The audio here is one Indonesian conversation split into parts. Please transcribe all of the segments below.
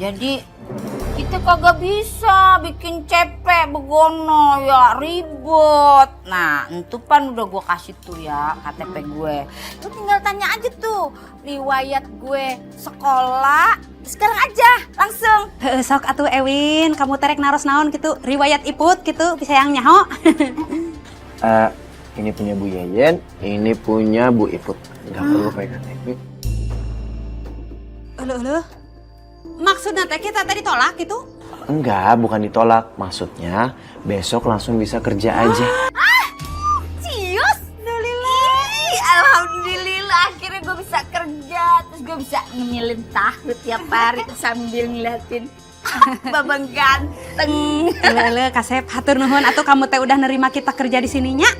Jadi kita kagak bisa bikin cepek begono ya, ribet. Nah, itu pan udah gue kasih tuh ya KTP gue. Lu tinggal tanya aja tuh riwayat gue sekolah sekarang aja langsung. Sok atuh Ewin, kamu terek naros naon gitu, riwayat iput gitu, bisa yang nyaho. Ini punya Bu Yeyen, ini punya Bu Iput. Nggak perlu pakai KTP. Uluh. Maksudnya teh kita tadi tolak gitu? Enggak, bukan ditolak. Maksudnya besok langsung bisa kerja aja. Cius, alhamdulillah akhirnya gue bisa kerja. Terus gue bisa ngemilin tahu tiap hari sambil ngeliatin babang ganteng. Uluh, Kasep, hatur nuhun atuh kamu teh udah nerima kita kerja di sininya.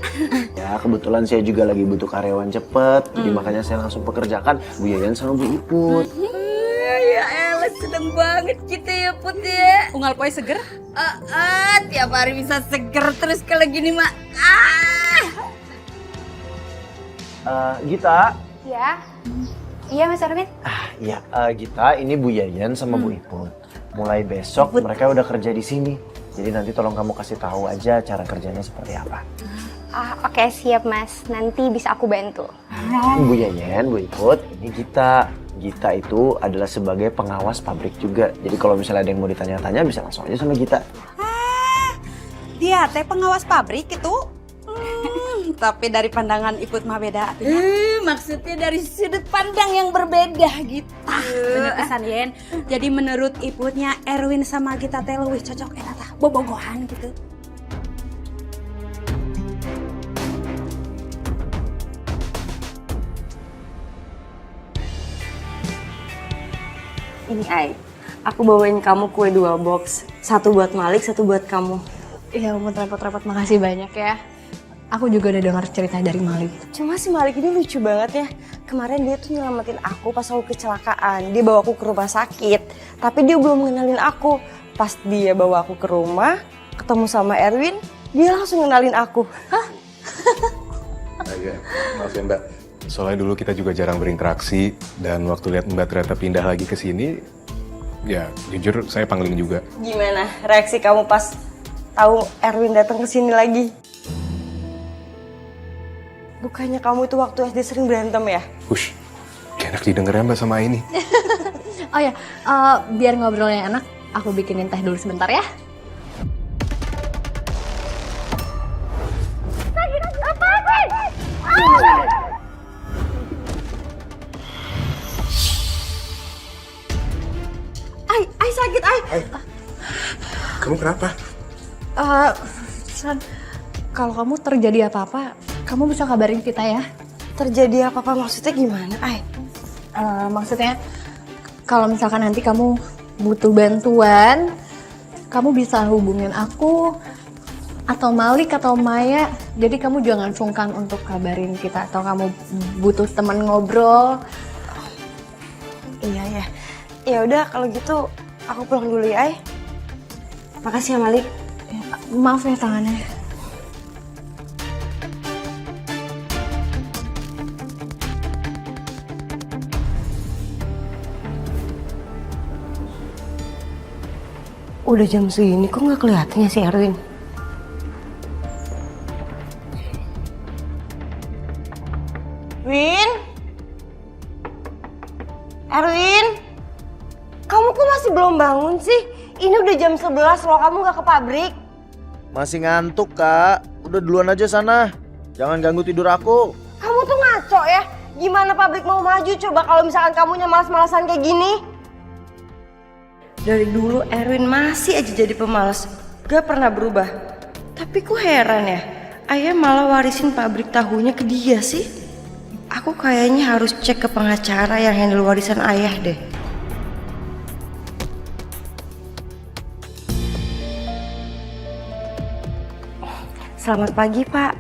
Ya, kebetulan saya juga lagi butuh karyawan cepet. Jadi makanya saya langsung pekerjakan Bu Yeyen sama Bu Iput. Ya elah, seneng banget kita ya Put ya. Unggal poe seger? Tiap hari bisa seger terus kalau gini mak. Gita. Ya. Iya Mas Arvin. Iya, Gita, ini Bu Yeyen sama Bu Iput. Mulai besok mereka udah kerja di sini. Jadi nanti tolong kamu kasih tahu aja cara kerjanya seperti apa. Oke siap Mas. Nanti bisa aku bantu. Bu Yeyen, Bu Iput, ini Gita. Gita itu adalah sebagai pengawas pabrik juga. Jadi kalau misalnya ada yang mau ditanya-tanya bisa langsung aja sama Gita. Dia teh pengawas pabrik gitu. Tapi dari pandangan Iput mah beda. Maksudnya dari sudut pandang yang berbeda gitu. Bener pisan Yen. Jadi menurut Iputnya Erwin sama Gita teh leuwih cocok eta tah bobogohan gitu. Ini Ai, aku bawain kamu kue 2 box. 1 buat Malik, 1 buat kamu. Ya ampun repot-repot, makasih banyak ya. Aku juga udah dengar cerita dari Malik. Cuma si Malik ini lucu banget ya. Kemarin dia tuh nyelamatin aku pas aku kecelakaan. Dia bawa aku ke rumah sakit. Tapi dia belum ngenalin aku. Pas dia bawa aku ke rumah, ketemu sama Erwin, dia langsung ngenalin aku. Hah? Iya, maaf ya Mbak. Soalnya dulu kita juga jarang berinteraksi. Dan waktu lihat Mbak ternyata pindah lagi ke sini, ya jujur saya pangling juga. Gimana reaksi kamu pas tahu Erwin datang ke sini lagi? Bukannya kamu itu waktu SD sering berantem ya? Hush, gak enak didengar ya Mbak sama ini. Oh ya, biar ngobrolnya enak, aku bikinin teh dulu sebentar ya. Ai sakit, Ai. Kamu kenapa? San, kalau kamu terjadi apa-apa, kamu bisa kabarin kita ya. Terjadi apa-apa maksudnya gimana, Ai? Maksudnya, kalau misalkan nanti kamu butuh bantuan, kamu bisa hubungin aku, atau Malik, atau Maya. Jadi kamu jangan sungkan untuk kabarin kita, atau kamu butuh teman ngobrol. Iya ya. Ya udah kalau gitu aku pulang dulu ya, Ai. Makasih ya, Malik. Maaf ya tangannya. Udah jam segini kok nggak kelihatan ya si Erwin? Win? Erwin? Kamu kok masih belum bangun sih? Ini udah jam 11 loh, kamu nggak ke pabrik? Masih ngantuk, Kak. Udah duluan aja sana. Jangan ganggu tidur aku. Kamu tuh ngaco ya? Gimana pabrik mau maju coba kalau misalkan kamunya malas-malasan kayak gini? Dari dulu Erwin masih aja jadi pemalas, gak pernah berubah. Tapi kok heran ya, ayah malah warisin pabrik tahunya ke dia sih. Aku kayaknya harus cek ke pengacara yang handle warisan ayah deh. Selamat pagi Pak,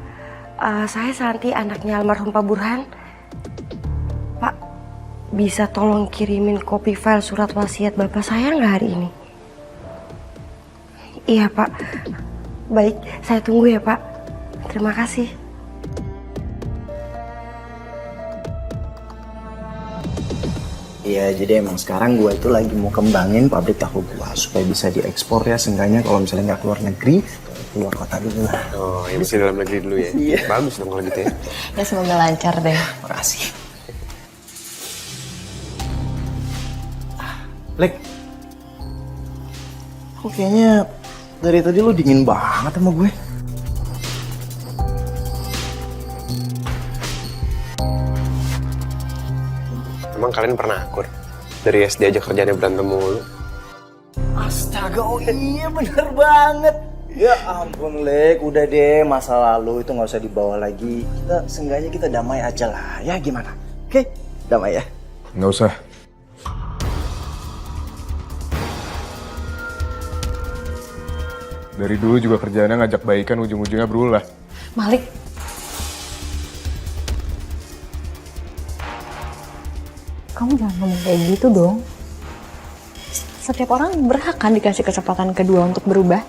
saya Santi, anaknya almarhum Pak Burhan. Pak, bisa tolong kirimin copy file surat wasiat bapak saya nggak hari ini? Iya Pak, baik, saya tunggu ya Pak. Terima kasih. Iya, jadi emang sekarang gue itu lagi mau kembangin pabrik tahu gue supaya bisa diekspor ya, seenggaknya kalau misalnya nggak keluar negeri, keluar kota dulu lah. Oh, ini mesti dalam negeri dulu ya? Iya. Bagus dong kalau gitu ya. Ya semoga lancar deh. Makasih. Lek, kok kayaknya dari tadi lu dingin banget sama gue? Emang kalian pernah akur? Dari SD aja kerjanya berantem mulu. Astaga, oh iya bener banget. Ya ampun Lek, udah deh masa lalu itu nggak usah dibawa lagi. Seenggaknya kita damai aja lah, ya gimana? Oke, damai ya. Nggak usah. Dari dulu juga kerjaannya ngajak baikan, ujung-ujungnya berulah. Malik, kamu jangan ngomong kayak gitu dong. Setiap orang berhak kan dikasih kesempatan kedua untuk berubah.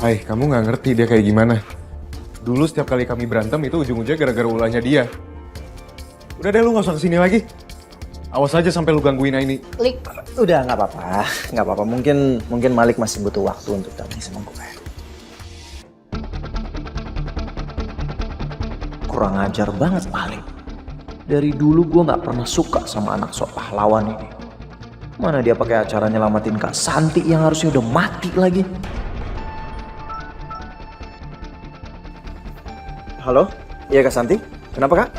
Hai, kamu nggak ngerti dia kayak gimana. Dulu setiap kali kami berantem itu ujung-ujungnya gara-gara ulahnya dia. Udah deh, lu nggak usah kesini lagi. Awas aja sampai lu gangguin ini. Lik, Udah nggak apa-apa. Mungkin Malik masih butuh waktu untuk damai sama gue. Kurang ajar banget Malik. Dari dulu gue nggak pernah suka sama anak sok pahlawan ini. Mana dia pakai acara nyelamatin Kak Santi yang harusnya udah mati lagi. Halo? Iya Kak Santi? Kenapa Kak?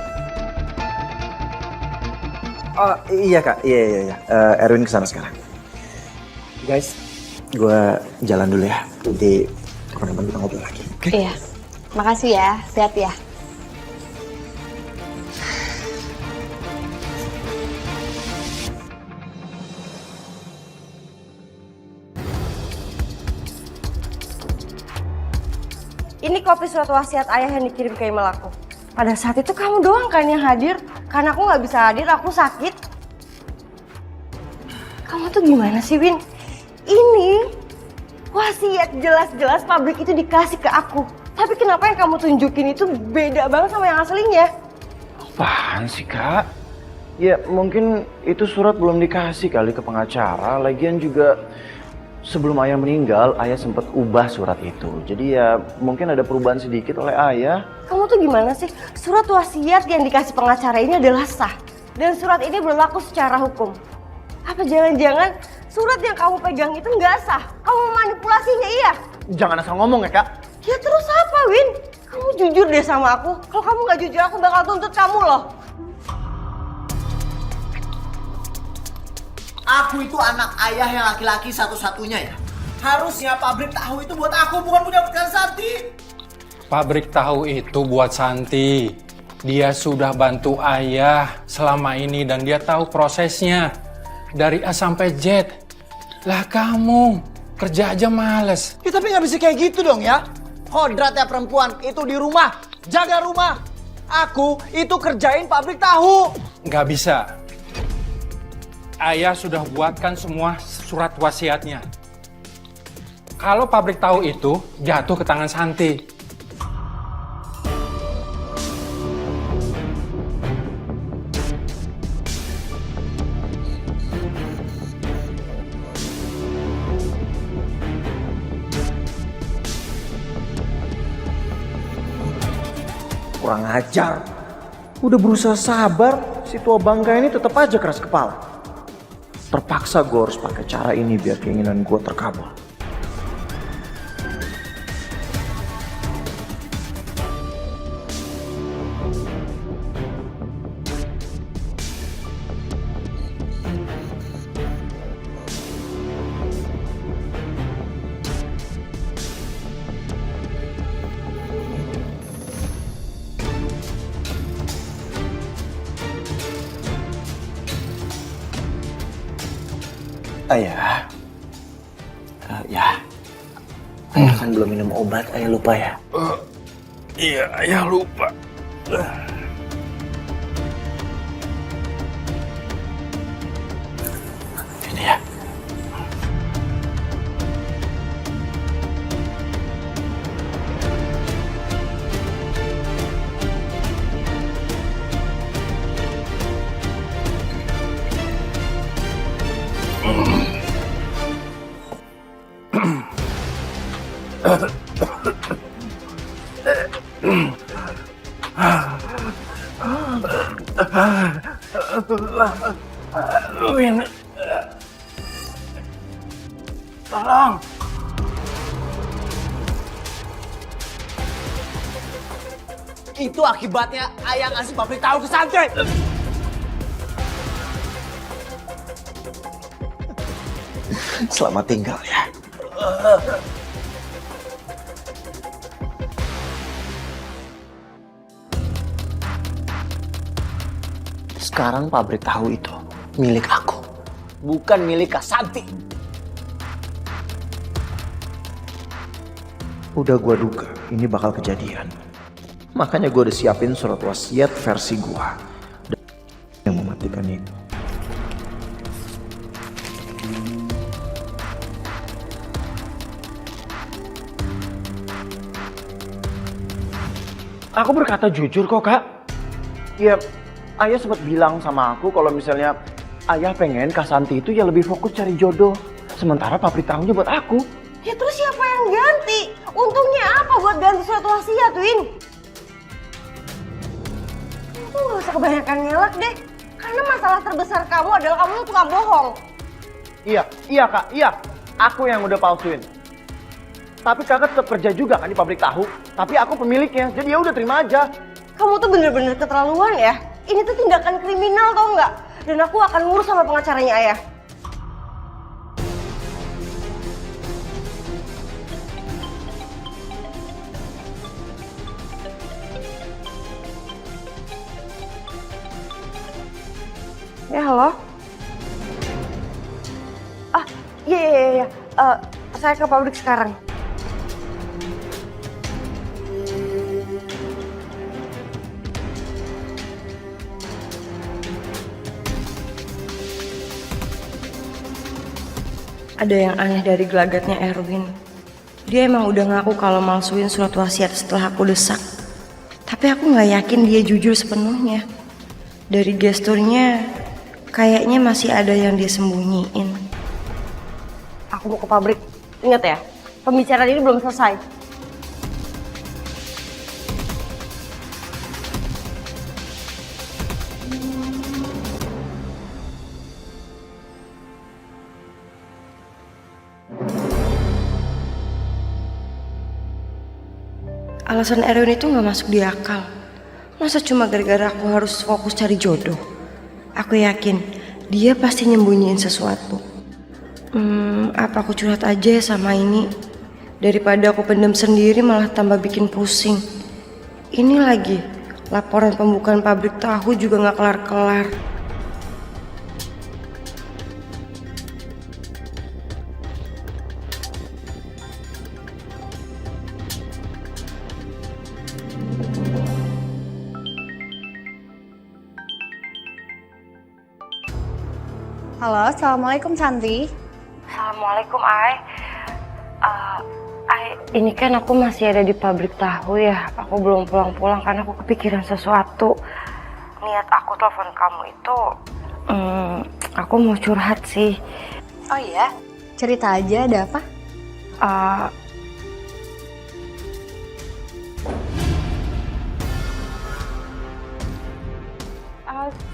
Oh iya Kak, iya. Erwin kesana sekarang. Guys, gue jalan dulu ya. Nanti kapan-kapan kita ngobrol lagi. Oke? Iya. Makasih ya, sehat ya. Ini kopi surat wasiat ayah yang dikirim ke email aku. Pada saat itu kamu doang kan yang hadir. Karena aku nggak bisa hadir, aku sakit. Kamu tuh gimana sih, Win? Ini wasiat jelas-jelas pabrik itu dikasih ke aku. Tapi kenapa yang kamu tunjukin itu beda banget sama yang aslinya? Apaan sih Kak? Ya mungkin itu surat belum dikasih kali ke pengacara. Lagian juga sebelum ayah meninggal, ayah sempat ubah surat itu. Jadi ya mungkin ada perubahan sedikit oleh ayah. Kamu tuh gimana sih? Surat wasiat yang dikasih pengacara ini adalah sah. Dan surat ini berlaku secara hukum. Apa jangan-jangan surat yang kamu pegang itu nggak sah? Kamu manipulasinya iya? Jangan asal ngomong ya Kak. Ya terus apa, Win? Kamu jujur deh sama aku. Kalau kamu nggak jujur, aku bakal tuntut kamu loh. Aku itu anak ayah yang laki-laki satu-satunya ya. Harusnya pabrik tahu itu buat aku, bukan punya Kak Santi. Pabrik tahu itu buat Santi. Dia sudah bantu ayah selama ini dan dia tahu prosesnya. Dari A sampai Z. Lah kamu kerja aja males. Ya tapi nggak bisa kayak gitu dong ya. Kodrat ya perempuan, itu di rumah, jaga rumah. Aku itu kerjain pabrik tahu. Nggak bisa. Ayah sudah buatkan semua surat wasiatnya. Kalau pabrik tahu itu jatuh ke tangan Santi. Kurang ajar. Udah berusaha sabar, si tua bangka ini tetap aja keras kepala. Terpaksa gue harus pakai cara ini biar keinginan gue terkabul. Ayah, ya, ayah kan belum minum obat, ayah lupa ya? Iya, ayah lupa. Ini ya. Win. Tolong. Itu akibatnya ayah ngasih pabrik tahu ke Santi. Selamat tinggal ya. Sekarang pabrik tahu itu milik aku, bukan milik Kak Santi. Udah gua duga ini bakal kejadian. Makanya gua udah siapin surat wasiat versi gua. Dan yang mematikan itu. Aku berkata jujur kok, Kak. Ya, ayah sempat bilang sama aku kalau misalnya ayah pengen Kak Santi itu ya lebih fokus cari jodoh. Sementara pabrik tahunya buat aku. Ya terus siapa yang ganti? Untungnya apa buat ganti surat wasiat, Win? Kamu gak usah kebanyakan ngelak deh. Karena masalah terbesar kamu adalah kamu tukang bohong. Iya Kak, iya. Aku yang udah palsuin. Tapi kakak tetap kerja juga kan di pabrik tahu. Tapi aku pemiliknya, jadi ya udah terima aja. Kamu tuh bener-bener keterlaluan ya. Ini tuh tindakan kriminal tau nggak? Dan aku akan ngurus sama pengacaranya ayah. Ya halo. Iya. Saya ke pabrik sekarang. Ada yang aneh dari gelagatnya Erwin. Dia emang udah ngaku kalau malsuin surat wasiat setelah aku desak. Tapi aku gak yakin dia jujur sepenuhnya. Dari gesturnya, kayaknya masih ada yang dia sembunyiin. Aku mau ke pabrik. Ingat ya, pembicaraan ini belum selesai. Alasan Erwin itu gak masuk di akal. Masa cuma gara-gara aku harus fokus cari jodoh? Aku yakin dia pasti nyembunyiin sesuatu. Apa aku curhat aja sama ini? Daripada aku pendam sendiri malah tambah bikin pusing. Ini lagi, laporan pembukaan pabrik tahu juga gak kelar-kelar. Halo, Assalamualaikum Santi. Assalamualaikum, Ai. Ini kan aku masih ada di pabrik tahu ya. Aku belum pulang-pulang karena aku kepikiran sesuatu. Niat aku telepon kamu itu, aku mau curhat sih. Oh iya? Cerita aja, ada apa?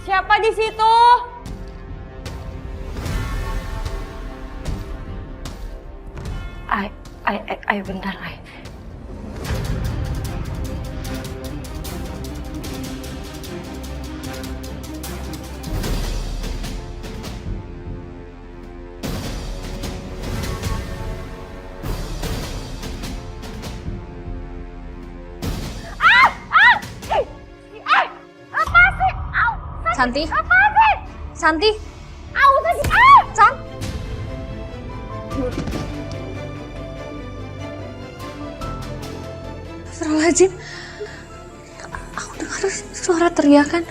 Siapa di situ? Ay, bentar, Ay. Santi? Apa sih? Santi? San? Astagfirullahaladzim. Aku dengar suara teriakan.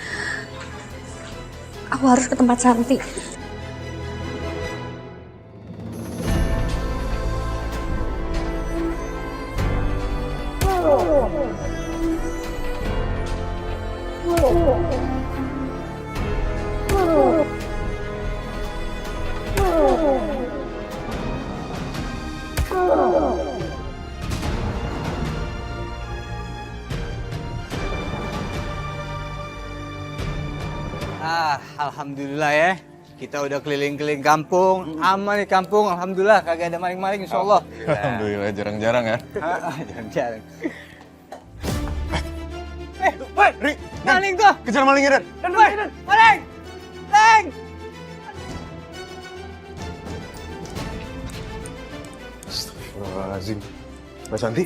Aku harus ke tempat Santi. Alhamdulillah ya. Kita udah keliling-keliling kampung, aman nih kampung, alhamdulillah kagak ada maling-maling insyaallah. Alhamdulillah, jarang-jarang ya. Jarang-jarang. Ri, maling tuh. Kejar malingnya, Dan. Maling! Maling! Astagfirullahaladzim. Mbak Santi?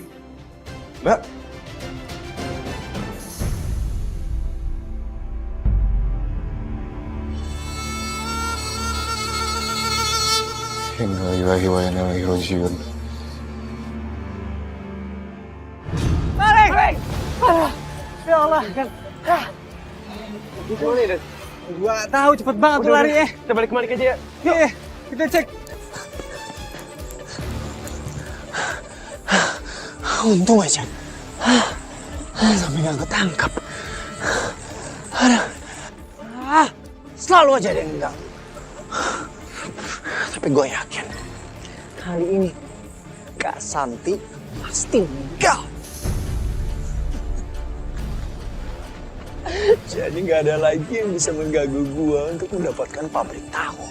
Mbak? Innalillahi wa inna ilaihi raji'un. Maling! Ya Allah. Gua tahu cepet banget tuh lari ya. Kita balik kembali aja ya. Iya, kita cek. Untung aja. Sampai nggak ketangkap. Selalu aja ada yang enggak. Tapi gue yakin kali ini Kak Santi pasti enggak. Jadi nggak ada lagi yang bisa mengganggu gue untuk mendapatkan pabrik tahu.